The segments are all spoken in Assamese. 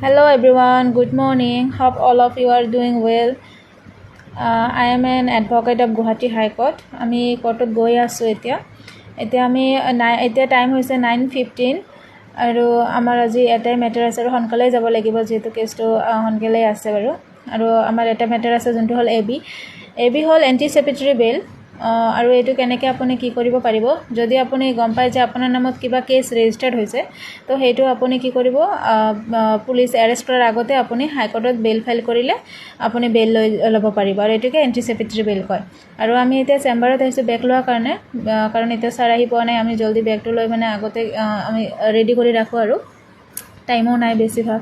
Hello everyone, good morning. Hope all of you are doing well. I am an advocate of Guwahati High Court. আমি কোর্টত গৈ আছো এতিয়া আমি এতিয়া টাইম হৈছে 9:15 আৰু আমাৰ আজি এটাই মেটাৰ আছে আৰু সোনকালে যাব লাগিব যেহেতু কেছটো সোনকালে আছে বাৰু আৰু আমাৰ এটা মেটাৰ আছে যোনটো হ'ল এবি হ'ল এন্টিসেপিটৰি বেল আৰু এইটো কেনেকৈ আপুনি কি কৰিব পাৰিব যদি আপুনি গম পায় যে আপোনাৰ নামত কিবা কেছ ৰেজিষ্টাৰ্ড হৈছে তো সেইটো আপুনি কি কৰিব পুলিচ এৰেষ্ট কৰাৰ আগতে আপুনি হাইকোৰ্টত বেল ফাইল কৰিলে আপুনি বেল ল'ব পাৰিব আৰু এইটোকে এন্টিসেপিটৰি বেল কয় আৰু আমি এতিয়া চেম্বাৰত আহিছোঁ বেগ লোৱাৰ কাৰণে কাৰণ এতিয়া ছাৰ আহি পোৱা নাই আমি জলদি বেগটো লৈ মানে আগতে আমি ৰেডি কৰি ৰাখোঁ আৰু টাইমো নাই বেছিভাগ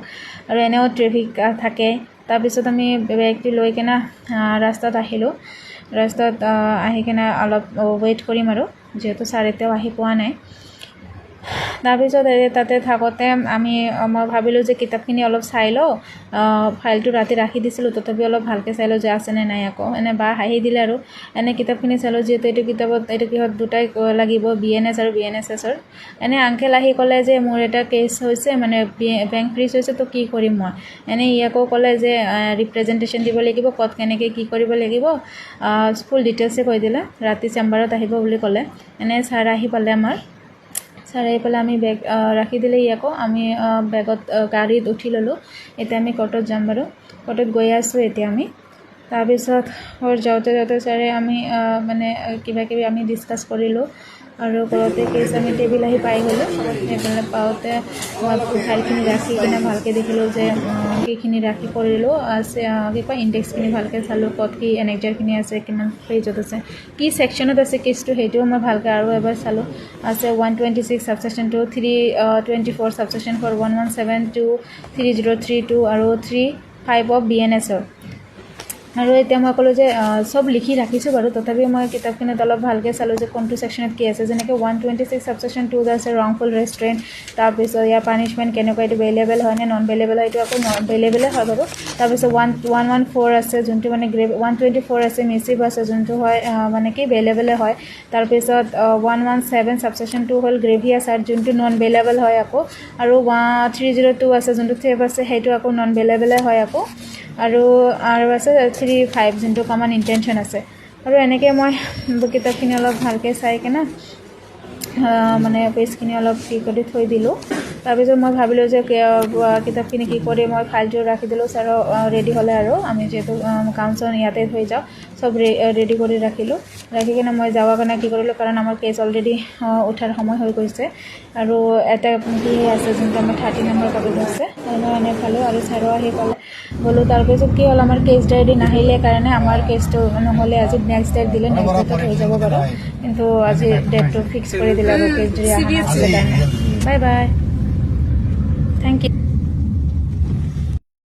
আৰু এনেও ট্ৰেফিক থাকে তাৰপিছত আমি বেগটো লৈ কিনে ৰাস্তাত আহিলোঁ ৰাস্তাত আহি কিনে অলপ ৱেইট কৰিম আৰু যেহেতু ছাৰ এতিয়াও আহি পোৱা নাই তাৰপিছত তাতে থাকোঁতে মই ভাবিলোঁ যে কিতাপখিনি অলপ চাই লওঁ ফাইলটো ৰাতি ৰাখি দিছিলোঁ তথাপি অলপ ভালকৈ চাই লওঁ যে আছেনে নাই আকৌ এনে বা হাঁহি দিলে আৰু এনে কিতাপখিনি চালোঁ যিহেতু এইটো কিতাপত এইটো কিহত দুটাই লাগিব BNS আৰু BNSSৰ এনে আংকেল আহি ক'লে যে মোৰ এটা কেছ হৈছে মানে বেংক ফ্ৰিজ হৈছে তো কি কৰিম মই এনে ইয়াকো ক'লে যে ৰিপ্ৰেজেণ্টেশ্যন দিব লাগিব ক'ত কেনেকৈ কি কৰিব লাগিব ফুল ডিটেইলছে কৈ দিলে ৰাতি চেম্বাৰত আহিব বুলি ক'লে এনে ছাৰ আহি পালে আমাৰ ছাৰ আহি পেলাই আমি বেগ ৰাখি দিলে ইয়াকো আমি বেগত গাড়ীত উঠি ল'লোঁ এতিয়া আমি কোৰ্টত যাম বাৰু কোৰ্টত গৈ আছোঁ এতিয়া আমি তাৰপিছত যাওঁতে ছাৰে আমি মানে কিবাকিবি আমি ডিছকাছ কৰিলোঁ আৰু কৰোঁতে কেছ আমি টেবিল আহি পাই গ'লোঁ টেবিল পাওঁতে মই ফাইলখিনি ৰাখি কিনে ভালকৈ দেখিলোঁ যে কিখিনি ৰাখি কৰিলোঁ আছে কি কয় ইণ্ডেক্সখিনি ভালকৈ চালোঁ ক'ত কি এনেক্সাৰখিনি আছে কিমান পেজত আছে কি ছেকশ্যনত আছে কেছটো সেইটোও মই ভালকৈ আৰু এবাৰ চালোঁ আছে 126 ছাবছেকশ্যন 2 324 ছাবছেকশ্যন 4 1172 3032 আৰু 35 অফ BNSৰ আৰু এতিয়া মই ক'লোঁ যে চব লিখি ৰাখিছোঁ বাৰু তথাপিও মই কিতাপখিনিত অলপ ভালকৈ চালোঁ যে কোনটো ছেকশ্যনত কি আছে যেনেকৈ 126 ছাবছেকশ্যন 2 আছে ৰংফুল ৰেষ্ট্ৰেইণ্ট তাৰপিছত ইয়াৰ পানিছমেণ্ট কেনেকুৱা এইটো বেলেবল হয় নে নন বেলেবল হয় এইটো আকৌ বেলেবলে হয় বাৰু তাৰপিছত 114 আছে যোনটো মানে 124 আছে মিছিভ আছে যোনটো হয় মানে কি বেলেবলে হয় তাৰপিছত 117 ছাবছেকশ্যন 2 হ'ল গ্ৰেভিয়াছ আৰ্ট যোনটো নন বেলেবল হয় আকৌ আৰু 302 আছে যোনটো থেফ আছে সেইটো আকৌ নন বেলেবলে হয় আকৌ আৰু আছে 35 যোনটো কমন ইণ্টেনশ্যন আছে আৰু এনেকৈ মই কিতাপখিনি অলপ ভালকৈ চাই কিনে মানে পেজখিনি অলপ কি কৰি থৈ দিলোঁ তাৰপিছত মই ভাবিলোঁ যে কিতাপখিনি কি কৰি মই ফাইলটো ৰাখি দিলোঁ ছাৰ ৰেডি হ'লে আৰু আমি যিহেতু কাউন্সিল ইয়াতে থৈ যাওঁ চব ৰেডি কৰি ৰাখিলোঁ ৰাখি কিনে মই যাবৰ কাৰণে কি কৰিলোঁ কাৰণ আমাৰ কেছ অলৰেডি উঠাৰ সময় হৈ গৈছে আৰু এটা কি আছে যোনটো আমাৰ 30 নম্বৰ কপিত আছে এনে পালোঁ আৰু ছাৰো আহি পালে গ'লোঁ তাৰপিছত কি হ'ল আমাৰ কেছ ডায়েৰী নাহিলে কাৰণে আমাৰ কেছটো নহ'লে আজি নেক্সট ডেট দিলে নেক্সট ডেটত হৈ যাব বাৰু কিন্তু আজি ডেটটো ফিক্স কৰি দিলে আৰু কেছ ডায়েৰী অহা নাছিলে কাৰণে বাই বাই থ্যাংক ইউ